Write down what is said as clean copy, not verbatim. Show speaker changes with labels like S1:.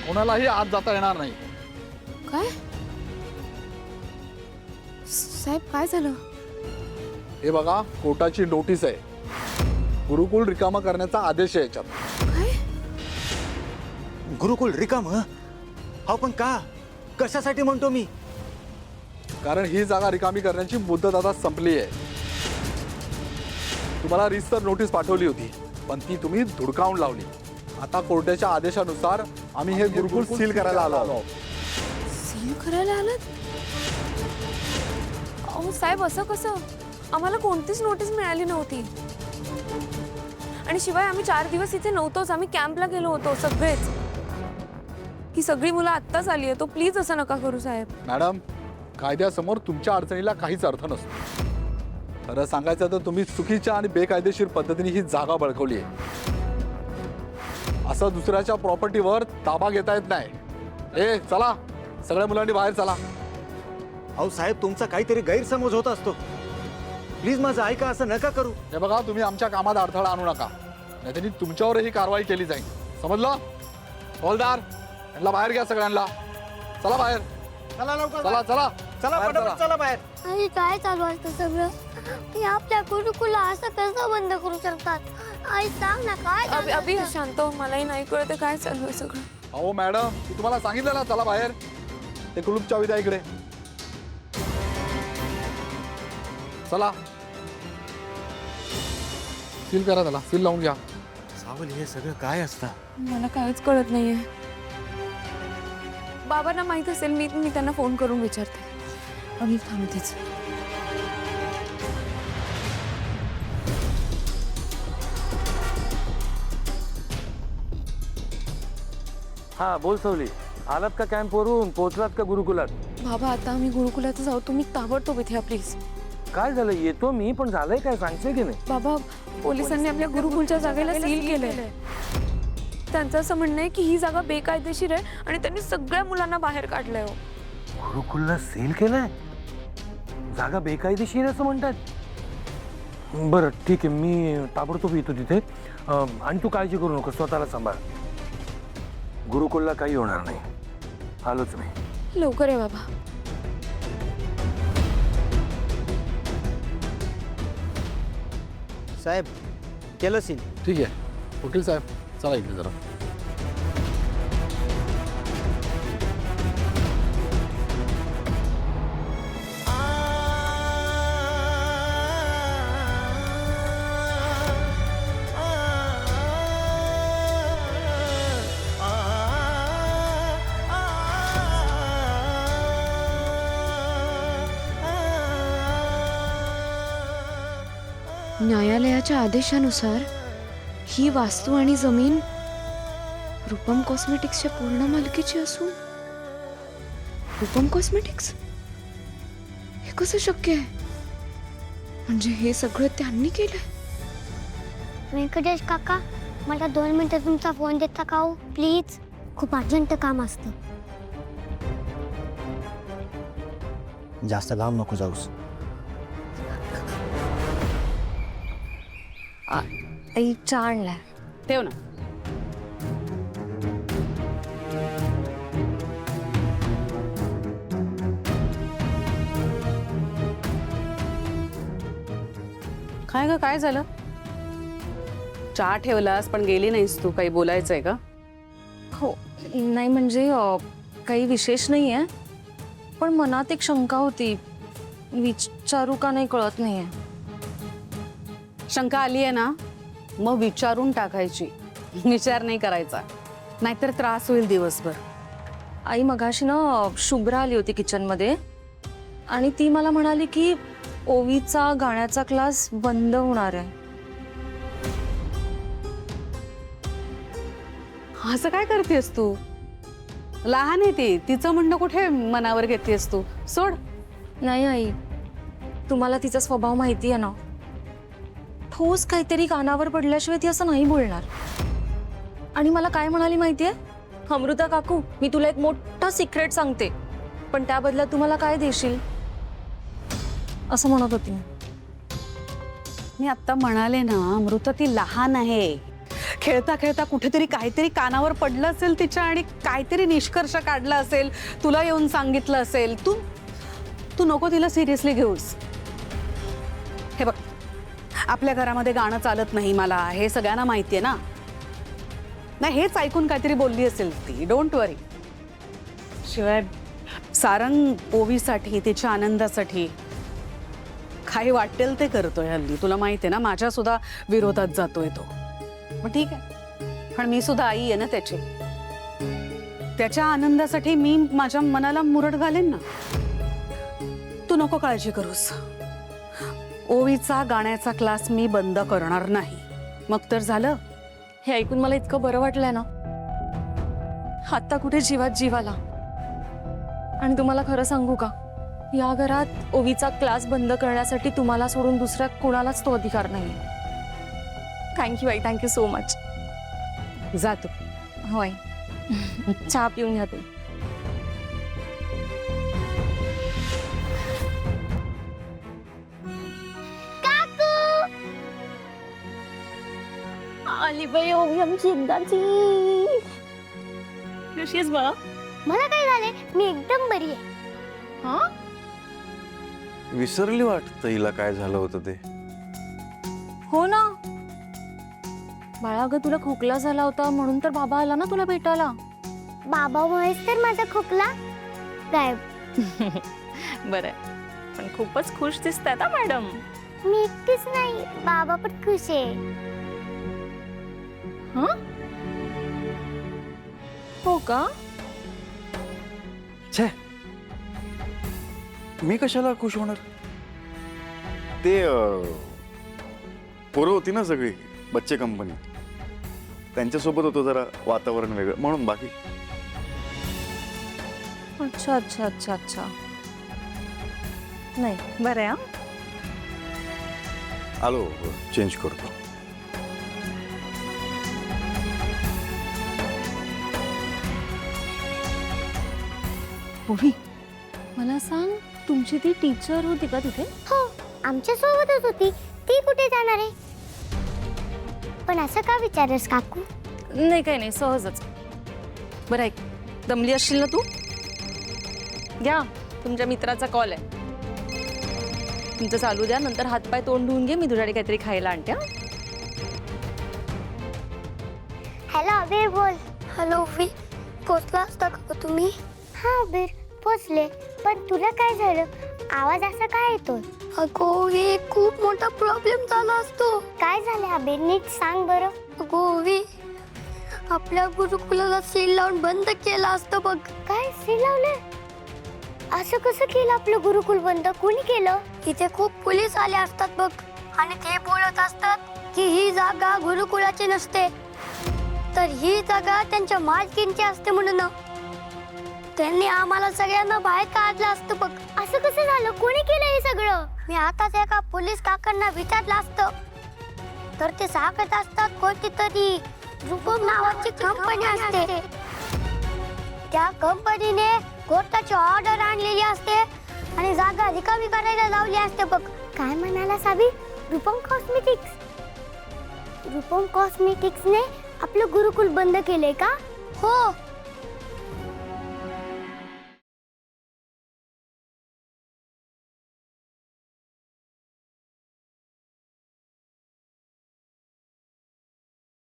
S1: कोणालाही आत जाता येणार नाही.
S2: काय साहेब काय झालं?
S1: हे बघा, कोर्टाची नोटीस आहे. गुरुकुल रिकामा करण्याचा आदेश आहे याच्यात.
S2: काय?
S3: गुरुकुल रिकाम? हा पण का, कशासाठी म्हणतो मी?
S1: कारण ही जागा रिकामी करण्याची मुदत आता संपली आहे. तुम्हाला रिस्टर नोटीस पाठवली होती, पण ती तुम्ही धुडकावून लावली. आता कोर्टाच्या आदेशानुसार आम्ही हे गुरुकुल सील करायला आलो.
S2: सील करायला आलात? अहो साहेब, असं कसं? आम्हाला कोणतीच नोटीस मिळाली नव्हती. आणि शिवाय आम्ही 4 दिवस इथे नव्हतोच. आम्ही कॅम्पला गेलो होतो सगळेच. ही सगळी मुलं आत्ताच आली आहे. तो प्लीज असं नका करू साहेब.
S1: मॅडम, कायद्यासमोर तुमच्या अडचणीला काहीच अर्थ नसतो. खरं सांगायचं तर तुम्ही चुकीच्या आणि बेकायदेशीर पद्धतीने ही जागा बळकवली आहे. असं दुसऱ्याच्या प्रॉपर्टीवर ताबा घेता येत नाही. ए चला, सगळ्या मुलांनी बाहेर चला.
S3: अहो साहेब, तुमचा काहीतरी गैरसमज होत असतो. प्लीज माझं ऐका, असं नका करू.
S1: हे बघा, तुम्ही आमच्या कामात अडथळा आणू नका, नाहीतर तुमच्यावरही कारवाई केली जाईल. समजलं? हवालदार, यांना बाहेर घ्या सगळ्यांना. चला बाहेर.
S3: चला लवकर,
S1: चला चला
S3: चला
S1: बाहेर
S3: पटापट चला बाहेर.
S4: आणि काय चालू असतं सगळं? हे आपल्या गुरुकुला असं कसं बंद करू शकतात? आई सांग ना, काय झालं
S2: अभि
S4: असतं?
S2: शांत हो. मलाही नाही कळत आहे काय चालू आहे सगळं.
S1: अहो मॅडम, मी तुम्हाला सांगितलं ना, चला बाहेर. ते कुलूप चावी द्या इकडे. चला, सील करा त्याला. सील लावून घ्या.
S3: सावली, हे सगळं काय असतं?
S2: मला काहीच कळत नाहीये. बाबांना माहित असेल. मी त्यांना फोन करून विचारते. अभि थांबतेच.
S5: हा बोल सवली, आलात का कॅम्पवरून? पोहोचलात का गुरुकुलात?
S2: बाबा, आता आम्ही गुरुकुलात जाऊ. तुम्ही ताबडतोब इथे या प्लीज.
S5: काय झालं? येतो मी, पण झालंय काय सांगते की नाही?
S2: बाबा, पोलिसांनी आपल्या गुरुकुलच्या जागेला सील केलंय. त्यांचं असं म्हणणं आहे की ही जागा बेकायदेशीर आहे आणि त्यांनी सगळ्या मुलांना बाहेर काढलंय.
S5: गुरुकुलला सील केलंय? जागा बेकायदेशीर असं म्हणतात? बरं ठीक आहे, मी ताबडतोब येतो तिथे. आणि तू काळजी करू नको, स्वतःला सांभाळ. गुरुकुलला काही होणार नाही. आलोच मी.
S2: लवकर आहे बाबा.
S3: साहेब, केलं सील.
S1: ठीक आहे. वकील साहेब, चला इकडे जरा.
S2: न्यायालयाच्या आदेशानुसार ही वास्तू आणि जमीन रूपम कॉस्मेटिक्सच्या पूर्ण मालकीची असून रूपम कॉस्मेटिक्स हे कसं शक्य आहे? म्हणजे हे सगळं त्यांनी केलंय?
S4: व्यंकटेश काका, मला 2 मिनिटं तुमचा फोन देता का हो? प्लीज, खूप अर्जंट काम असतं.
S3: जास्त लांब नको जाऊस.
S2: आई चहा आणलाय.
S6: ठेव ना. काय ग, काय झालं? चहा ठेवलास पण गेली नाहीस तू. काही बोलायचंय का?
S7: हो, नाही म्हणजे काही विशेष नाही आहे, पण मनात एक शंका होती. विचारू का नाही कळत नाहीये.
S6: शंका आली आहे ना, मग विचारून टाकायची. विचार नाही करायचा, नाहीतर त्रास होईल दिवसभर.
S7: आई मगाशी ना शुभ्रा आली होती किचनमध्ये आणि ती मला म्हणाली की ओवीचा गाण्याचा क्लास बंद होणार आहे.
S6: असं काय करतेस तू? लहान आहे ती, तिचं म्हणणं कुठे मनावर घेतेस तू? सोड.
S7: नाही आई, तुम्हाला तिचा स्वभाव माहिती आहे ना. ठोस काहीतरी कानावर पडल्याशिवाय ती असं नाही बोलणार. आणि मला काय म्हणाली माहितीये? अमृता काकू, मी तुला एक मोठा सिक्रेट सांगते, पण त्या बदल्यात तुम्हाला काय देशील, असं म्हणत होती.
S6: मी आता म्हणाले ना, अमृता ती लहान आहे. खेळता खेळता कुठेतरी काहीतरी कानावर पडलं असेल तिच्या आणि काहीतरी निष्कर्ष काढला असेल, तुला येऊन सांगितलं असेल. तू तू नको तिला सिरियसली घेऊस. हे बघ, आपल्या घरामध्ये गाणं चालत नाही, मला हे सगळ्यांना माहितीये ना. नाही, हेच ऐकून काहीतरी बोलली असेल ती. डोंट वरी. शिवाय सारंग ओवीसाठी, तिच्या आनंदासाठी काही वाटेल ते करतोय हल्ली. तुला माहिती आहे ना, माझ्या सुद्धा विरोधात जातोय तो. मग ठीक आहे, पण मी सुद्धा आई आहे ना त्याची. त्याच्या आनंदासाठी मी माझ्या मनाला मुरड घालेन ना. तू नको काळजी करूस. ओवीचा गाण्याचा क्लास मी बंद करणार नाही. मग तर झालं.
S7: हे ऐकून मला इतकं बरं वाटलंय ना. आत्ता कुठे जीवात जीव आला. आणि तुम्हाला खरं सांगू का, या घरात ओवीचा क्लास बंद करण्यासाठी तुम्हाला सोडून दुसऱ्या कोणालाच तो अधिकार नाही. थँक्यू आई, थँक्यू सो मच.
S6: जा तू.
S7: होय. चहा पिऊन घ्या तुम्ही.
S4: आली बाई ओवी आमची एकदाची.
S7: कशी आहेस बाळा?
S4: मला काय झाले, मी एकदम बरी आहे.
S7: हा,
S3: विसरली वाटतं हिला काय झालं होतं ते.
S7: हो ना. बाळा ग, तुला खोकला झाला होता म्हणून तर बाबा आला ना तुला भेटायला.
S4: बाबामुळेच तर माझा खोकला गायब.
S7: बरं, पण खूपच खुश दिसताय ना मॅडम.
S4: मी एकटीच नाही, बाबा पण खुश आहे.
S7: हो का?
S3: छे, मी कशाला खुश होणार. ते पोरं होती ना सगळी, बच्चे कंपनी, त्यांच्यासोबत होतो जरा वातावरण वेगळं म्हणून. बाकी
S7: अच्छा अच्छा अच्छा अच्छा. नाही, बरं आहे.
S3: आलो, चेंज करतो.
S7: ओवी, मला सांग, तुमची ती टीचर होती का तिथे?
S4: हो, आमच्या सोबतच होती. ती कुठे जाणार आहे? पण असं का विचारस काकू?
S7: नाही, काही नाही, सहजच. बरं ऐक, दमली असशील ना तू? घ्या, तुमच्या मित्राचा कॉल आहे. तुमचं चालू द्या, नंतर हातपाय तोंड धुवून घे. मी तुझ्याकडे काहीतरी खायला आणते.
S4: हॅलो अबीर बोल. हॅलो ओवी, पोचला असता का तुम्ही? हा अबीर, पोचले. पण तुला काय झालं? आवाज असा काय येतोय? अगो ओवी, खूप मोठा प्रॉब्लेम झाला असतो. काय झालं अबीर, नीट सांग बरं. अगो ओवी, आपल्या गुरुकुलाला सील लावून बंद केलं असतं बघ. काय सील लावलं? असं कसं केलं आपलं गुरुकुल बंद? कोणी केलं? इथे खूप पोलीस आले असतात बघ, आणि ते बोलत असतात की ही जागा गुरुकुलाची नसते, तर ही जागा त्यांच्या मालकींची असते म्हणून. त्यांनी आम्हाला सगळ्यांना बाहेर काढलं असतं बघ. असं कसं झालं? कोणी केलं हे सगळं? मी आताच एका पोलीस काकांना विचारलं असतं, तर ते सांगत असतात कोणती तरी रूपम नावाची कंपनी असते. त्या कंपनीने कोर्टाची ऑर्डर आणलेली असते आणि जागा रिकामी करायला लावली असते बघ. काय म्हणाला साबी? रूपम कॉस्मेटिक्स. रूपम कॉस्मेटिक्सने आपलं गुरुकुल बंद केलंय का? हो,